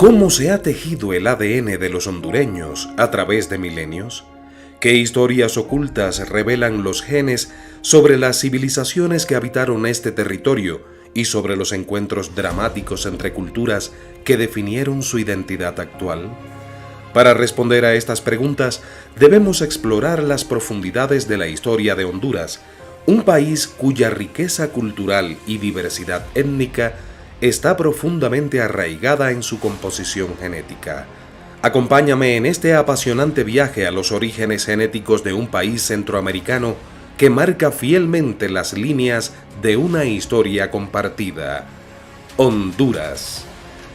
¿Cómo se ha tejido el ADN de los hondureños a través de milenios? ¿Qué historias ocultas revelan los genes sobre las civilizaciones que habitaron este territorio y sobre los encuentros dramáticos entre culturas que definieron su identidad actual? Para responder a estas preguntas, debemos explorar las profundidades de la historia de Honduras, un país cuya riqueza cultural y diversidad étnica está profundamente arraigada en su composición genética. Acompáñame en este apasionante viaje a los orígenes genéticos de un país centroamericano que marca fielmente las líneas de una historia compartida. Honduras.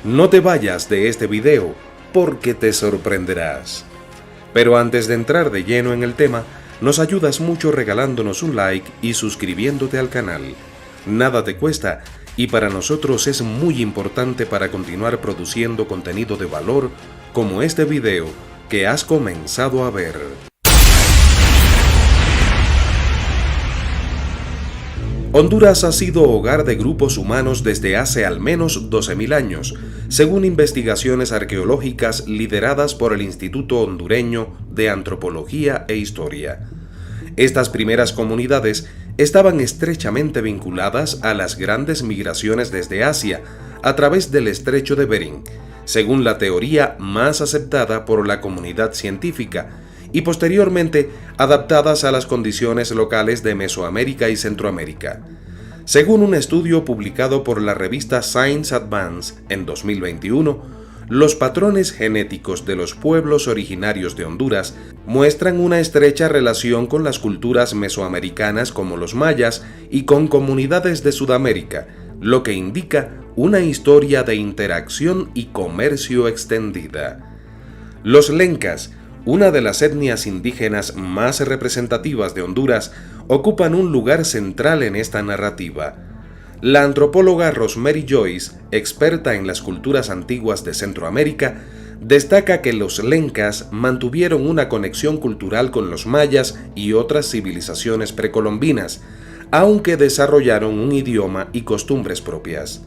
No te vayas de este video porque te sorprenderás. Pero antes de entrar de lleno en el tema, nos ayudas mucho regalándonos un like y suscribiéndote al canal. Nada te cuesta y para nosotros es muy importante para continuar produciendo contenido de valor como este video que has comenzado a ver. Honduras ha sido hogar de grupos humanos desde hace al menos 12.000 años, según investigaciones arqueológicas lideradas por el Instituto Hondureño de Antropología e Historia. Estas primeras comunidades estaban estrechamente vinculadas a las grandes migraciones desde Asia a través del Estrecho de Bering, según la teoría más aceptada por la comunidad científica, y posteriormente adaptadas a las condiciones locales de Mesoamérica y Centroamérica. Según un estudio publicado por la revista Science Advance en 2021, los patrones genéticos de los pueblos originarios de Honduras muestran una estrecha relación con las culturas mesoamericanas como los mayas y con comunidades de Sudamérica, lo que indica una historia de interacción y comercio extendida. Los lencas, una de las etnias indígenas más representativas de Honduras, ocupan un lugar central en esta narrativa. La antropóloga Rosemary Joyce, experta en las culturas antiguas de Centroamérica, destaca que los lencas mantuvieron una conexión cultural con los mayas y otras civilizaciones precolombinas, aunque desarrollaron un idioma y costumbres propias.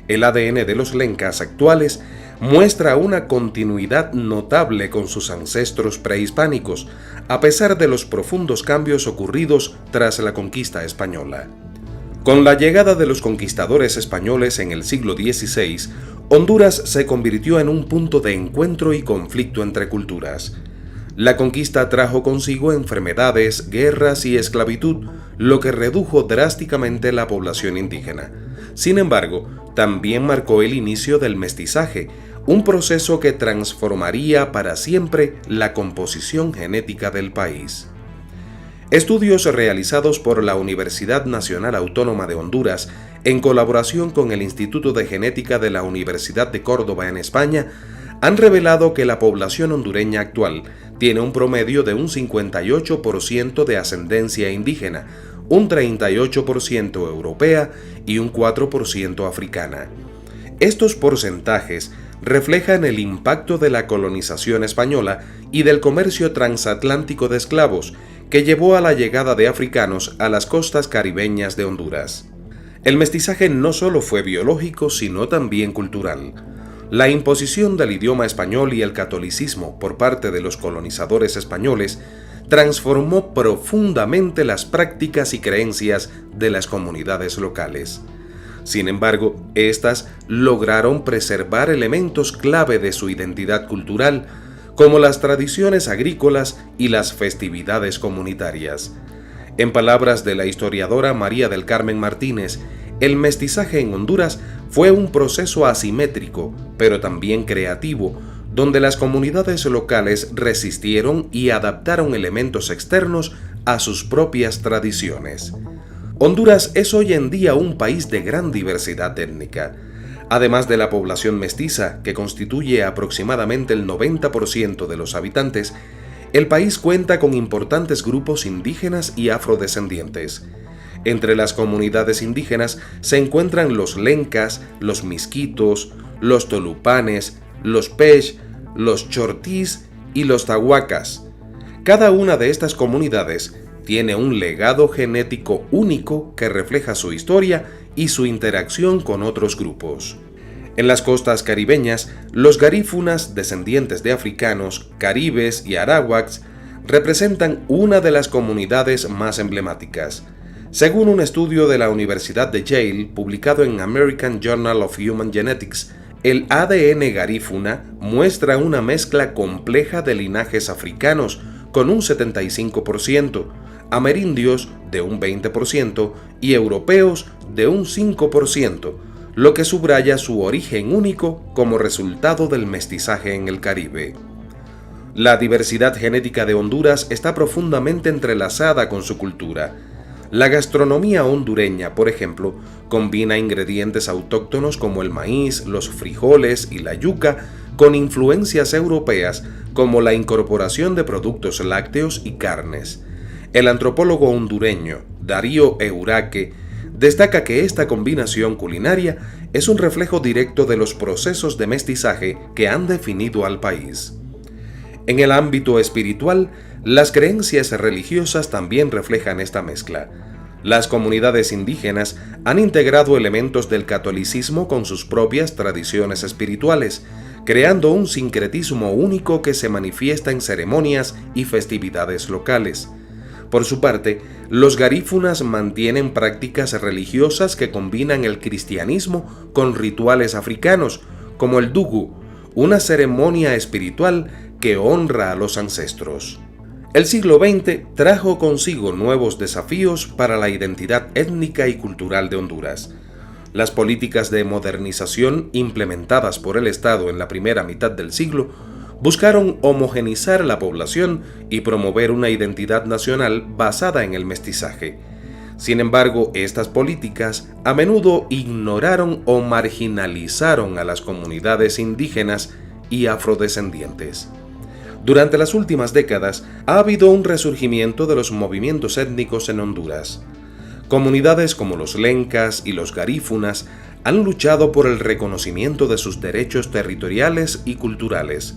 El ADN de los lencas actuales muestra una continuidad notable con sus ancestros prehispánicos, a pesar de los profundos cambios ocurridos tras la conquista española. Con la llegada de los conquistadores españoles en el siglo XVI, Honduras se convirtió en un punto de encuentro y conflicto entre culturas. La conquista trajo consigo enfermedades, guerras y esclavitud, lo que redujo drásticamente la población indígena. Sin embargo, también marcó el inicio del mestizaje, un proceso que transformaría para siempre la composición genética del país. Estudios realizados por la Universidad Nacional Autónoma de Honduras, en colaboración con el Instituto de Genética de la Universidad de Córdoba en España, han revelado que la población hondureña actual tiene un promedio de un 58% de ascendencia indígena, un 38% europea y un 4% africana. Estos porcentajes reflejan el impacto de la colonización española y del comercio transatlántico de esclavos, que llevó a la llegada de africanos a las costas caribeñas de Honduras. El mestizaje no solo fue biológico, sino también cultural. La imposición del idioma español y el catolicismo por parte de los colonizadores españoles transformó profundamente las prácticas y creencias de las comunidades locales. Sin embargo, estas lograron preservar elementos clave de su identidad cultural, como las tradiciones agrícolas y las festividades comunitarias. En palabras de la historiadora María del Carmen Martínez, el mestizaje en Honduras fue un proceso asimétrico, pero también creativo, donde las comunidades locales resistieron y adaptaron elementos externos a sus propias tradiciones. Honduras es hoy en día un país de gran diversidad étnica. Además de la población mestiza, que constituye aproximadamente el 90% de los habitantes, el país cuenta con importantes grupos indígenas y afrodescendientes. Entre las comunidades indígenas se encuentran los lencas, los misquitos, los tolupanes, los pech, los chortís y los tahuacas. Cada una de estas comunidades tiene un legado genético único que refleja su historia y su interacción con otros grupos. En las costas caribeñas, los garífunas, descendientes de africanos, caribes y arawaks, representan una de las comunidades más emblemáticas. Según un estudio de la Universidad de Yale, publicado en American Journal of Human Genetics, el ADN garífuna muestra una mezcla compleja de linajes africanos con un 75%, amerindios de un 20% y europeos de un 5%, lo que subraya su origen único como resultado del mestizaje en el Caribe. La diversidad genética de Honduras está profundamente entrelazada con su cultura. La gastronomía hondureña, por ejemplo, combina ingredientes autóctonos como el maíz, los frijoles y la yuca con influencias europeas como la incorporación de productos lácteos y carnes. El antropólogo hondureño Darío Euraque destaca que esta combinación culinaria es un reflejo directo de los procesos de mestizaje que han definido al país. En el ámbito espiritual, las creencias religiosas también reflejan esta mezcla. Las comunidades indígenas han integrado elementos del catolicismo con sus propias tradiciones espirituales, creando un sincretismo único que se manifiesta en ceremonias y festividades locales. Por su parte, los garífunas mantienen prácticas religiosas que combinan el cristianismo con rituales africanos, como el dugu, una ceremonia espiritual que honra a los ancestros. El siglo XX trajo consigo nuevos desafíos para la identidad étnica y cultural de Honduras. Las políticas de modernización implementadas por el Estado en la primera mitad del siglo buscaron homogeneizar la población y promover una identidad nacional basada en el mestizaje. Sin embargo, estas políticas a menudo ignoraron o marginalizaron a las comunidades indígenas y afrodescendientes. Durante las últimas décadas ha habido un resurgimiento de los movimientos étnicos en Honduras. Comunidades como los lencas y los garífunas han luchado por el reconocimiento de sus derechos territoriales y culturales.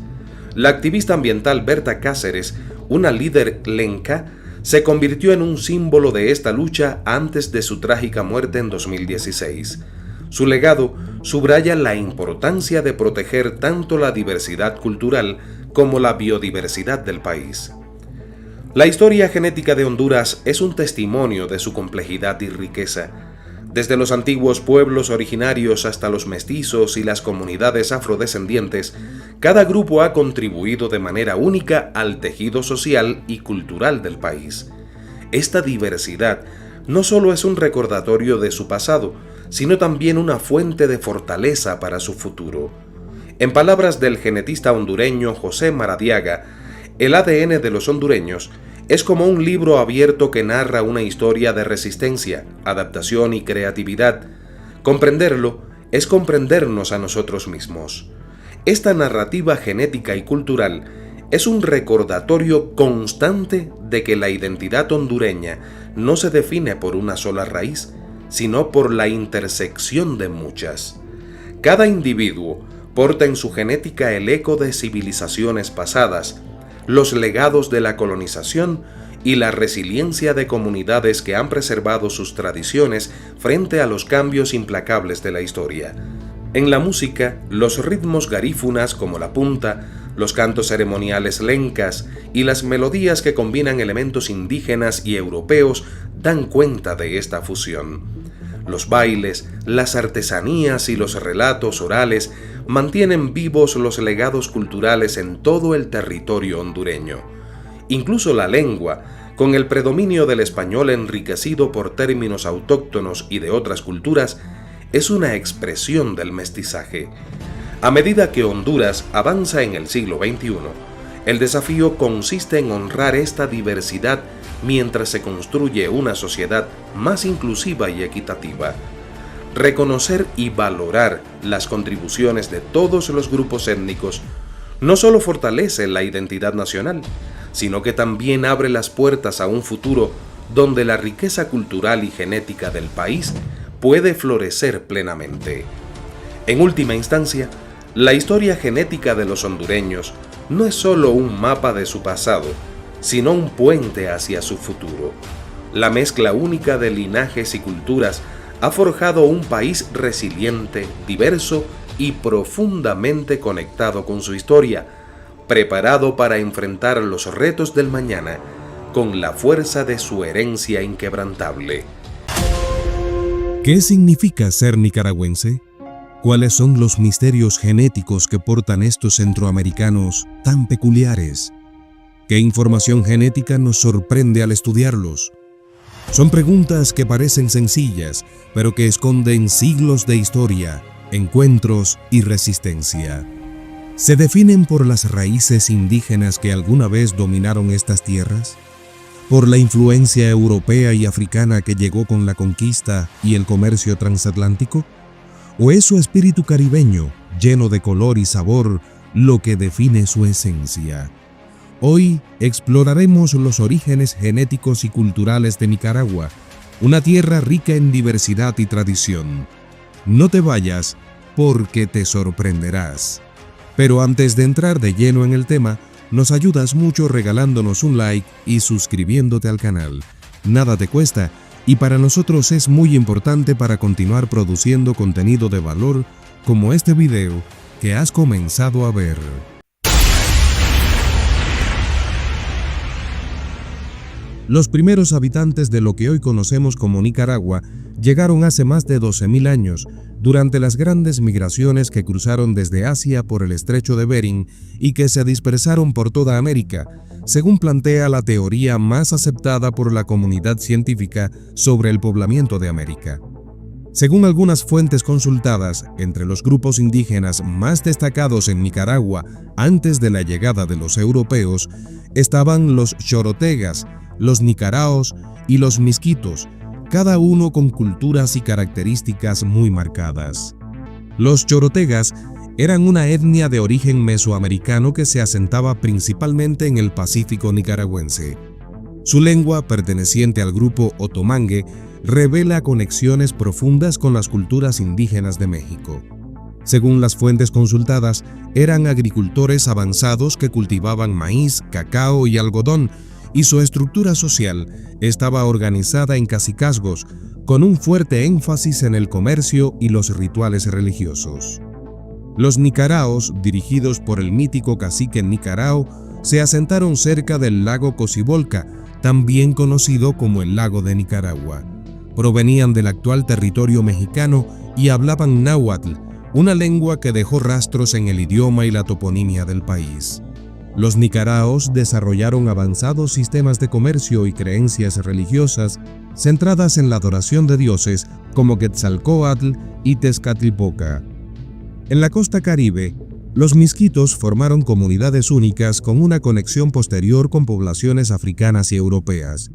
La activista ambiental Berta Cáceres, una líder lenca, se convirtió en un símbolo de esta lucha antes de su trágica muerte en 2016. Su legado subraya la importancia de proteger tanto la diversidad cultural como la biodiversidad del país. La historia genética de Honduras es un testimonio de su complejidad y riqueza. Desde los antiguos pueblos originarios hasta los mestizos y las comunidades afrodescendientes, cada grupo ha contribuido de manera única al tejido social y cultural del país. Esta diversidad no solo es un recordatorio de su pasado, sino también una fuente de fortaleza para su futuro. En palabras del genetista hondureño José Maradiaga, el ADN de los hondureños es como un libro abierto que narra una historia de resistencia, adaptación y creatividad. Comprenderlo es comprendernos a nosotros mismos. Esta narrativa genética y cultural es un recordatorio constante de que la identidad hondureña no se define por una sola raíz, sino por la intersección de muchas. Cada individuo porta en su genética el eco de civilizaciones pasadas, los legados de la colonización y la resiliencia de comunidades que han preservado sus tradiciones frente a los cambios implacables de la historia. En la música, los ritmos garífunas como la punta, los cantos ceremoniales lencas y las melodías que combinan elementos indígenas y europeos dan cuenta de esta fusión. Los bailes, las artesanías y los relatos orales mantienen vivos los legados culturales en todo el territorio hondureño. Incluso la lengua, con el predominio del español enriquecido por términos autóctonos y de otras culturas, es una expresión del mestizaje. A medida que Honduras avanza en el siglo XXI, el desafío consiste en honrar esta diversidad mientras se construye una sociedad más inclusiva y equitativa. Reconocer y valorar las contribuciones de todos los grupos étnicos no solo fortalece la identidad nacional, sino que también abre las puertas a un futuro donde la riqueza cultural y genética del país puede florecer plenamente. En última instancia, la historia genética de los hondureños no es solo un mapa de su pasado, sino un puente hacia su futuro. La mezcla única de linajes y culturas ha forjado un país resiliente, diverso y profundamente conectado con su historia, preparado para enfrentar los retos del mañana con la fuerza de su herencia inquebrantable. ¿Qué significa ser nicaragüense? ¿Cuáles son los misterios genéticos que portan estos centroamericanos tan peculiares? ¿Qué información genética nos sorprende al estudiarlos? Son preguntas que parecen sencillas, pero que esconden siglos de historia, encuentros y resistencia. ¿Se definen por las raíces indígenas que alguna vez dominaron estas tierras? ¿Por la influencia europea y africana que llegó con la conquista y el comercio transatlántico? ¿O es su espíritu caribeño, lleno de color y sabor, lo que define su esencia? Hoy exploraremos los orígenes genéticos y culturales de Nicaragua, una tierra rica en diversidad y tradición. No te vayas, porque te sorprenderás. Pero antes de entrar de lleno en el tema, nos ayudas mucho regalándonos un like y suscribiéndote al canal. Nada te cuesta y para nosotros es muy importante para continuar produciendo contenido de valor como este video que has comenzado a ver. Los primeros habitantes de lo que hoy conocemos como Nicaragua llegaron hace más de 12.000 años, durante las grandes migraciones que cruzaron desde Asia por el estrecho de Bering y que se dispersaron por toda América, según plantea la teoría más aceptada por la comunidad científica sobre el poblamiento de América. Según algunas fuentes consultadas, entre los grupos indígenas más destacados en Nicaragua antes de la llegada de los europeos, estaban los chorotegas, los nicaraos y los misquitos, cada uno con culturas y características muy marcadas. Los chorotegas eran una etnia de origen mesoamericano que se asentaba principalmente en el Pacífico nicaragüense. Su lengua, perteneciente al grupo otomangue, revela conexiones profundas con las culturas indígenas de México. Según las fuentes consultadas, eran agricultores avanzados que cultivaban maíz, cacao y algodón, y su estructura social estaba organizada en cacicazgos, con un fuerte énfasis en el comercio y los rituales religiosos. Los nicaraos, dirigidos por el mítico cacique Nicarao, se asentaron cerca del lago Cocibolca, también conocido como el lago de Nicaragua. Provenían del actual territorio mexicano y hablaban náhuatl, una lengua que dejó rastros en el idioma y la toponimia del país. Los nicaraos desarrollaron avanzados sistemas de comercio y creencias religiosas centradas en la adoración de dioses como Quetzalcóatl y Tezcatlipoca. En la costa caribe, los misquitos formaron comunidades únicas con una conexión posterior con poblaciones africanas y europeas.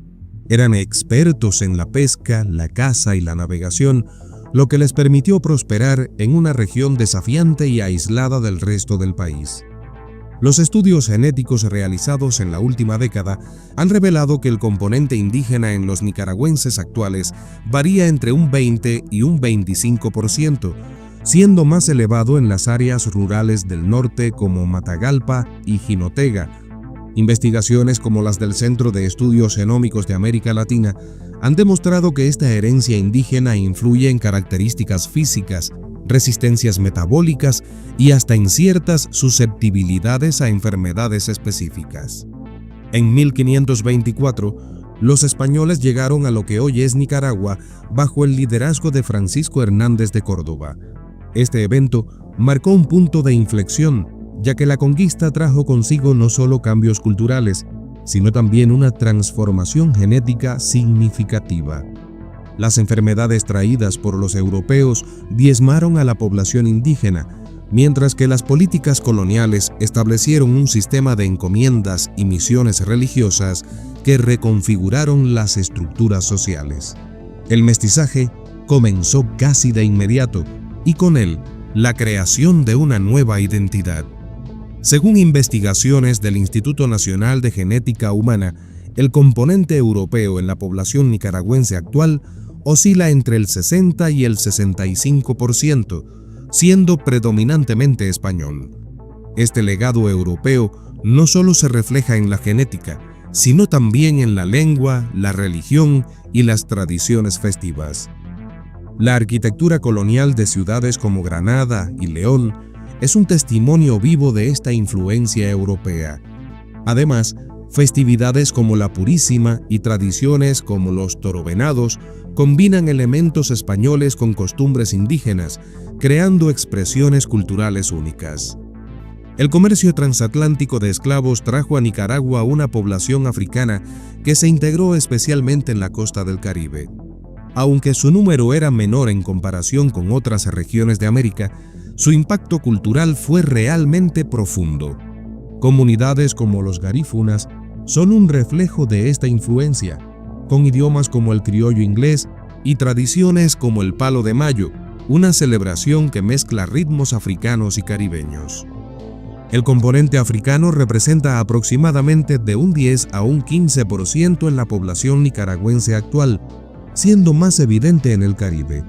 Eran expertos en la pesca, la caza y la navegación, lo que les permitió prosperar en una región desafiante y aislada del resto del país. Los estudios genéticos realizados en la última década han revelado que el componente indígena en los nicaragüenses actuales varía entre un 20 y un 25%, siendo más elevado en las áreas rurales del norte como Matagalpa y Jinotega. Investigaciones como las del Centro de Estudios Genómicos de América Latina han demostrado que esta herencia indígena influye en características físicas, resistencias metabólicas y hasta en ciertas susceptibilidades a enfermedades específicas. En 1524, los españoles llegaron a lo que hoy es Nicaragua bajo el liderazgo de Francisco Hernández de Córdoba. Este evento marcó un punto de inflexión, ya que la conquista trajo consigo no solo cambios culturales, sino también una transformación genética significativa. Las enfermedades traídas por los europeos diezmaron a la población indígena, mientras que las políticas coloniales establecieron un sistema de encomiendas y misiones religiosas que reconfiguraron las estructuras sociales. El mestizaje comenzó casi de inmediato, y con él, la creación de una nueva identidad. Según investigaciones del Instituto Nacional de Genética Humana, el componente europeo en la población nicaragüense actual oscila entre el 60 y el 65%, siendo predominantemente español. Este legado europeo no solo se refleja en la genética, sino también en la lengua, la religión y las tradiciones festivas. La arquitectura colonial de ciudades como Granada y León es un testimonio vivo de esta influencia europea. Además, festividades como la Purísima y tradiciones como los torovenados combinan elementos españoles con costumbres indígenas, creando expresiones culturales únicas. El comercio transatlántico de esclavos trajo a Nicaragua una población africana que se integró especialmente en la costa del Caribe. Aunque su número era menor en comparación con otras regiones de América, su impacto cultural fue realmente profundo. Comunidades como los garífunas son un reflejo de esta influencia, con idiomas como el criollo inglés y tradiciones como el Palo de Mayo, una celebración que mezcla ritmos africanos y caribeños. El componente africano representa aproximadamente de un 10 a un 15% en la población nicaragüense actual, siendo más evidente en el Caribe.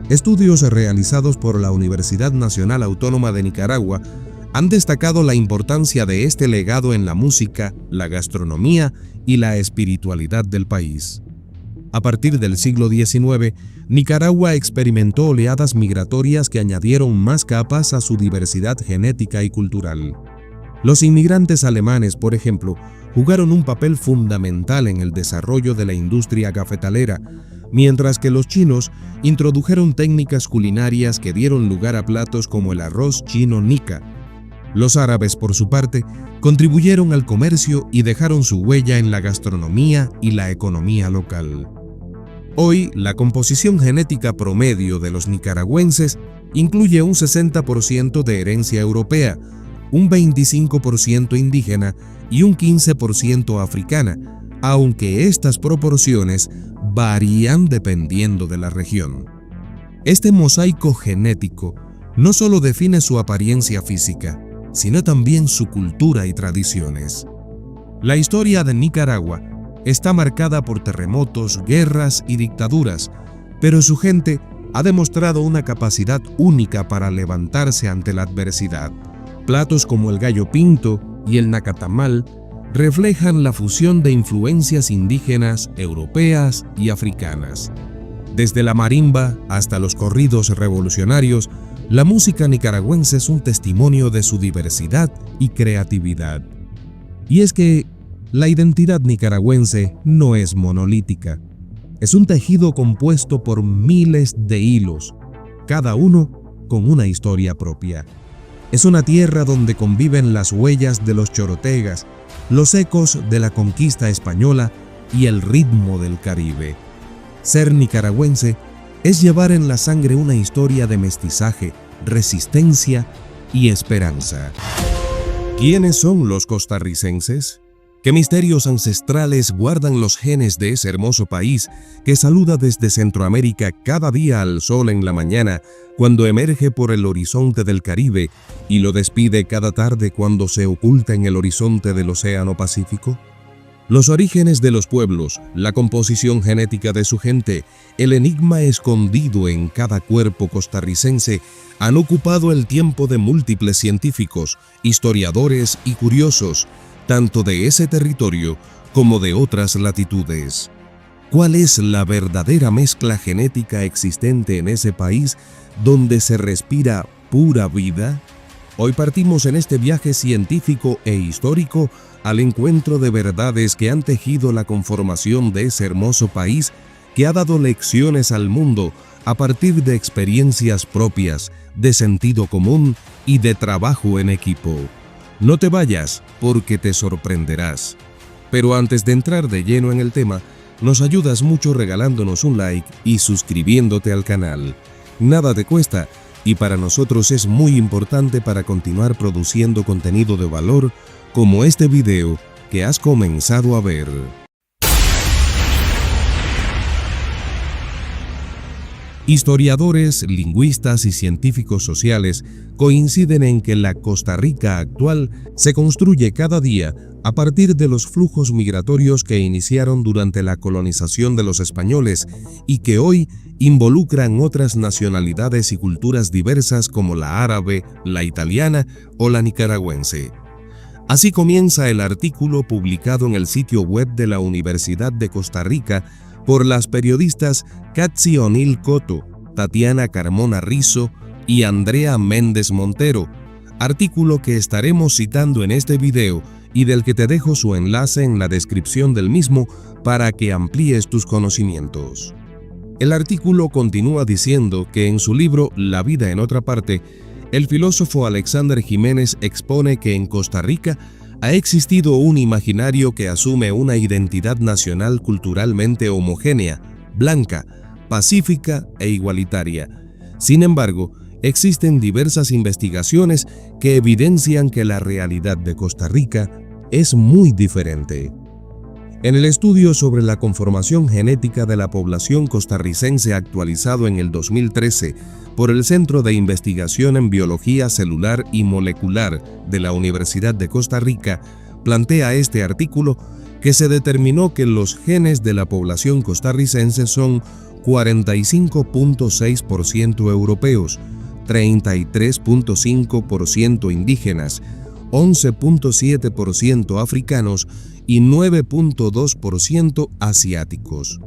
Estudios realizados por la Universidad Nacional Autónoma de Nicaragua han destacado la importancia de este legado en la música, la gastronomía y la espiritualidad del país. A partir del siglo XIX, Nicaragua experimentó oleadas migratorias que añadieron más capas a su diversidad genética y cultural. Los inmigrantes alemanes, por ejemplo, jugaron un papel fundamental en el desarrollo de la industria cafetalera, mientras que los chinos introdujeron técnicas culinarias que dieron lugar a platos como el arroz chino nica. Los árabes, por su parte, contribuyeron al comercio y dejaron su huella en la gastronomía y la economía local. Hoy, la composición genética promedio de los nicaragüenses incluye un 60% de herencia europea, un 25% indígena y un 15% africana, aunque estas proporciones varían dependiendo de la región. Este mosaico genético no solo define su apariencia física, sino también su cultura y tradiciones. La historia de Nicaragua está marcada por terremotos, guerras y dictaduras, pero su gente ha demostrado una capacidad única para levantarse ante la adversidad. Platos como el gallo pinto y el nacatamal reflejan la fusión de influencias indígenas, europeas y africanas. Desde la marimba hasta los corridos revolucionarios, la música nicaragüense es un testimonio de su diversidad y creatividad. Y es que la identidad nicaragüense no es monolítica. Es un tejido compuesto por miles de hilos, cada uno con una historia propia. Es una tierra donde conviven las huellas de los chorotegas, los ecos de la conquista española y el ritmo del Caribe. Ser nicaragüense es llevar en la sangre una historia de mestizaje, resistencia y esperanza. ¿Quiénes son los costarricenses? ¿Qué misterios ancestrales guardan los genes de ese hermoso país que saluda desde Centroamérica cada día al sol en la mañana cuando emerge por el horizonte del Caribe y lo despide cada tarde cuando se oculta en el horizonte del Océano Pacífico? Los orígenes de los pueblos, la composición genética de su gente, el enigma escondido en cada cuerpo costarricense han ocupado el tiempo de múltiples científicos, historiadores y curiosos, tanto de ese territorio como de otras latitudes. ¿Cuál es la verdadera mezcla genética existente en ese país donde se respira pura vida? Hoy partimos en este viaje científico e histórico al encuentro de verdades que han tejido la conformación de ese hermoso país que ha dado lecciones al mundo a partir de experiencias propias, de sentido común y de trabajo en equipo. No te vayas, porque te sorprenderás. Pero antes de entrar de lleno en el tema, nos ayudas mucho regalándonos un like y suscribiéndote al canal. Nada te cuesta y para nosotros es muy importante para continuar produciendo contenido de valor como este video que has comenzado a ver. Historiadores, lingüistas y científicos sociales coinciden en que la Costa Rica actual se construye cada día a partir de los flujos migratorios que iniciaron durante la colonización de los españoles y que hoy involucran otras nacionalidades y culturas diversas como la árabe, la italiana o la nicaragüense. Así comienza el artículo publicado en el sitio web de la Universidad de Costa Rica por las periodistas Katsi O'Neill Cotto, Tatiana Carmona Rizzo y Andrea Méndez Montero, artículo que estaremos citando en este video y del que te dejo su enlace en la descripción del mismo para que amplíes tus conocimientos. El artículo continúa diciendo que en su libro La vida en otra parte, el filósofo Alexander Jiménez expone que en Costa Rica ha existido un imaginario que asume una identidad nacional culturalmente homogénea, blanca, pacífica e igualitaria. Sin embargo, existen diversas investigaciones que evidencian que la realidad de Costa Rica es muy diferente. En el estudio sobre la conformación genética de la población costarricense actualizado en el 2013 por el Centro de Investigación en Biología Celular y Molecular de la Universidad de Costa Rica, plantea este artículo que se determinó que los genes de la población costarricense son 45.6% europeos, 33.5% indígenas, 11.7% africanos y 9.2% asiáticos.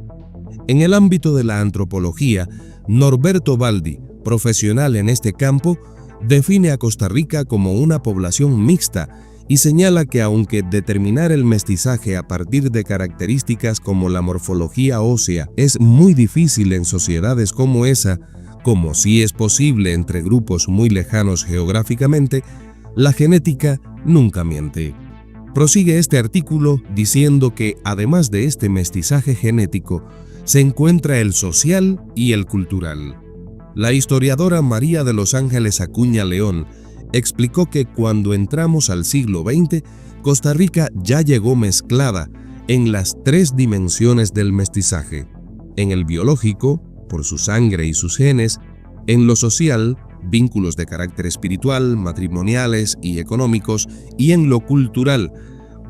En el ámbito de la antropología, Norberto Baldi, profesional en este campo, define a Costa Rica como una población mixta y señala que aunque determinar el mestizaje a partir de características como la morfología ósea es muy difícil en sociedades como esa, como sí es posible entre grupos muy lejanos geográficamente, la genética nunca miente. Prosigue este artículo diciendo que, además de este mestizaje genético, se encuentra el social y el cultural. La historiadora María de los Ángeles Acuña León explicó que cuando entramos al siglo XX, Costa Rica ya llegó mezclada en las tres dimensiones del mestizaje: en el biológico, por su sangre y sus genes; en lo social, vínculos de carácter espiritual, matrimoniales y económicos; y en lo cultural,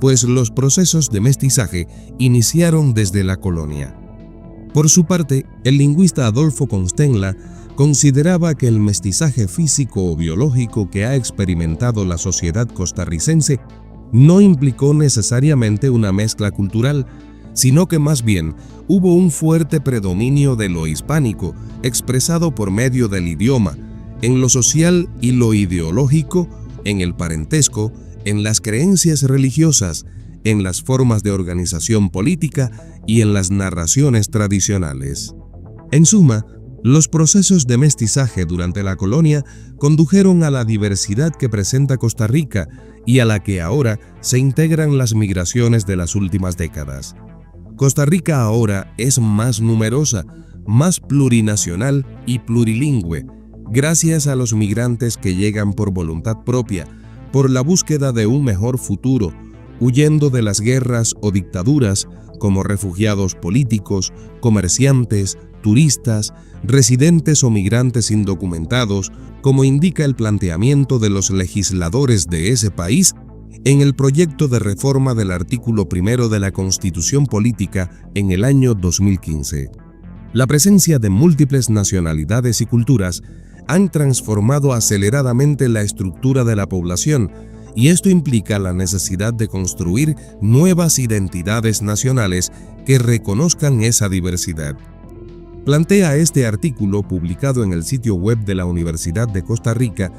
pues los procesos de mestizaje iniciaron desde la colonia. Por su parte, el lingüista Adolfo Constenla consideraba que el mestizaje físico o biológico que ha experimentado la sociedad costarricense no implicó necesariamente una mezcla cultural, sino que más bien hubo un fuerte predominio de lo hispánico, expresado por medio del idioma, en lo social y lo ideológico, en el parentesco, en las creencias religiosas, en las formas de organización política y en las narraciones tradicionales. En suma, los procesos de mestizaje durante la colonia condujeron a la diversidad que presenta Costa Rica y a la que ahora se integran las migraciones de las últimas décadas. Costa Rica ahora es más numerosa, más plurinacional y plurilingüe, gracias a los migrantes que llegan por voluntad propia, por la búsqueda de un mejor futuro, huyendo de las guerras o dictaduras, como refugiados políticos, comerciantes, turistas, residentes o migrantes indocumentados, como indica el planteamiento de los legisladores de ese país en el proyecto de reforma del artículo 1 de la Constitución Política en el año 2015. La presencia de múltiples nacionalidades y culturas han transformado aceleradamente la estructura de la población, y esto implica la necesidad de construir nuevas identidades nacionales que reconozcan esa diversidad. Plantea este artículo, publicado en el sitio web de la Universidad de Costa Rica,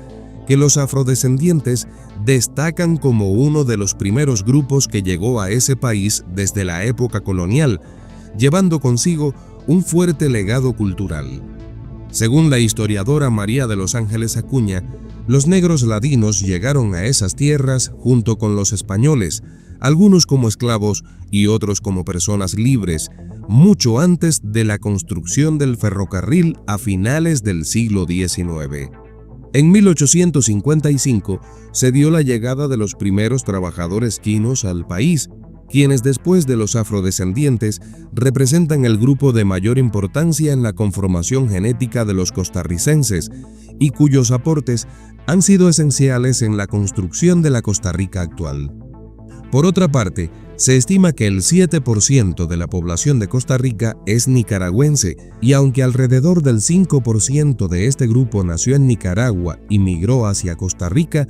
que los afrodescendientes destacan como uno de los primeros grupos que llegó a ese país desde la época colonial, llevando consigo un fuerte legado cultural. Según la historiadora María de los Ángeles Acuña, los negros ladinos llegaron a esas tierras junto con los españoles, algunos como esclavos y otros como personas libres, mucho antes de la construcción del ferrocarril a finales del siglo XIX. En 1855 se dio la llegada de los primeros trabajadores quinos al país, quienes después de los afrodescendientes representan el grupo de mayor importancia en la conformación genética de los costarricenses y cuyos aportes han sido esenciales en la construcción de la Costa Rica actual. Por otra parte, se estima que el 7% de la población de Costa Rica es nicaragüense, y aunque alrededor del 5% de este grupo nació en Nicaragua y migró hacia Costa Rica,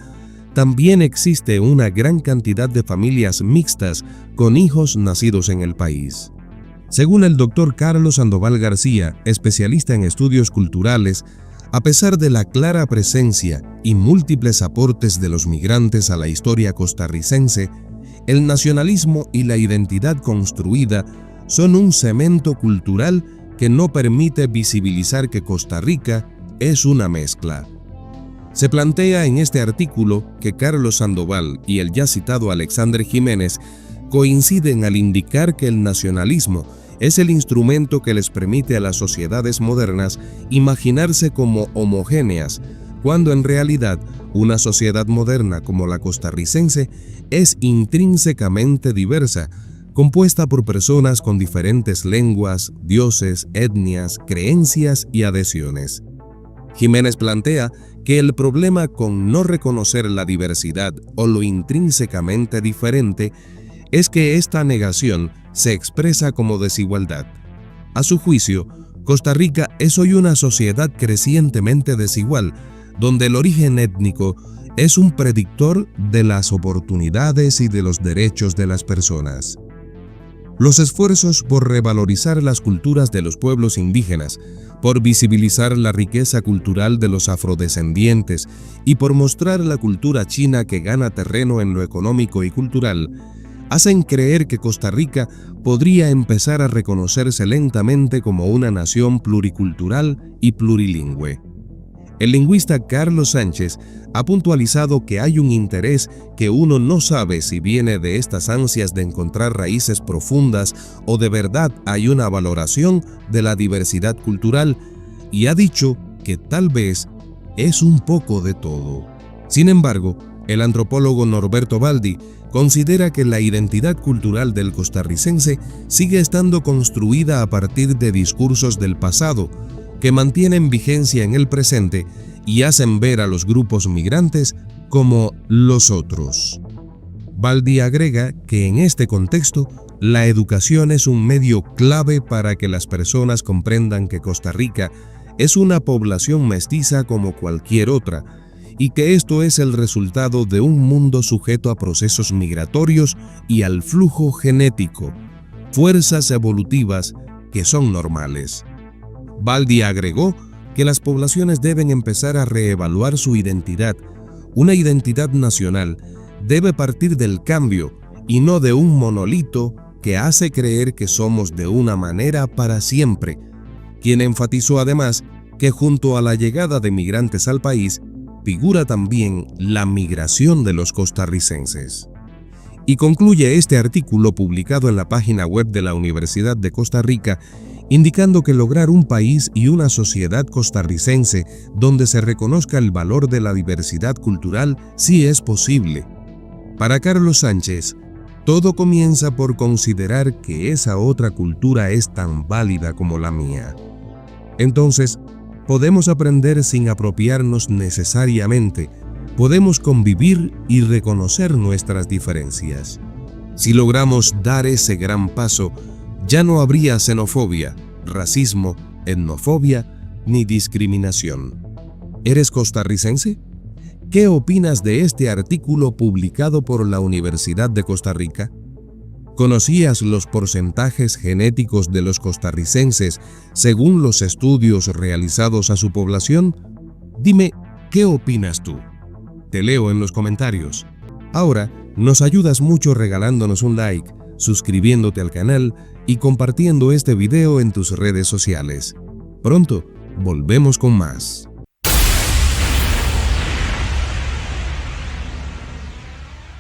también existe una gran cantidad de familias mixtas con hijos nacidos en el país. Según el doctor Carlos Sandoval García, especialista en estudios culturales, a pesar de la clara presencia y múltiples aportes de los migrantes a la historia costarricense, el nacionalismo y la identidad construida son un cemento cultural que no permite visibilizar que Costa Rica es una mezcla. Se plantea en este artículo que Carlos Sandoval y el ya citado Alexandre Jiménez coinciden al indicar que el nacionalismo es el instrumento que les permite a las sociedades modernas imaginarse como homogéneas, cuando en realidad una sociedad moderna como la costarricense es intrínsecamente diversa, compuesta por personas con diferentes lenguas, dioses, etnias, creencias y adhesiones. Jiménez plantea que el problema con no reconocer la diversidad o lo intrínsecamente diferente es que esta negación se expresa como desigualdad. A su juicio, Costa Rica es hoy una sociedad crecientemente desigual, donde el origen étnico es un predictor de las oportunidades y de los derechos de las personas. Los esfuerzos por revalorizar las culturas de los pueblos indígenas, por visibilizar la riqueza cultural de los afrodescendientes y por mostrar la cultura china que gana terreno en lo económico y cultural, hacen creer que Costa Rica podría empezar a reconocerse lentamente como una nación pluricultural y plurilingüe. El lingüista Carlos Sánchez ha puntualizado que hay un interés que uno no sabe si viene de estas ansias de encontrar raíces profundas o de verdad hay una valoración de la diversidad cultural, y ha dicho que tal vez es un poco de todo. Sin embargo, el antropólogo Norberto Baldi considera que la identidad cultural del costarricense sigue estando construida a partir de discursos del pasado, que mantienen vigencia en el presente y hacen ver a los grupos migrantes como los otros. Baldi agrega que en este contexto, la educación es un medio clave para que las personas comprendan que Costa Rica es una población mestiza como cualquier otra, y que esto es el resultado de un mundo sujeto a procesos migratorios y al flujo genético, fuerzas evolutivas que son normales. Baldi agregó que las poblaciones deben empezar a reevaluar su identidad. Una identidad nacional debe partir del cambio y no de un monolito que hace creer que somos de una manera para siempre, quien enfatizó además que junto a la llegada de migrantes al país, figura también la migración de los costarricenses. Y concluye este artículo publicado en la página web de la Universidad de Costa Rica, indicando que lograr un país y una sociedad costarricense donde se reconozca el valor de la diversidad cultural sí es posible. Para Carlos Sánchez, todo comienza por considerar que esa otra cultura es tan válida como la mía. Entonces, podemos aprender sin apropiarnos necesariamente, podemos convivir y reconocer nuestras diferencias. Si logramos dar ese gran paso, ya no habría xenofobia, racismo, etnofobia ni discriminación. ¿Eres costarricense? ¿Qué opinas de este artículo publicado por la Universidad de Costa Rica? ¿Conocías los porcentajes genéticos de los costarricenses según los estudios realizados a su población? Dime, ¿qué opinas tú? Te leo en los comentarios. Ahora, nos ayudas mucho regalándonos un like, suscribiéndote al canal y compartiendo este video en tus redes sociales. Pronto, volvemos con más.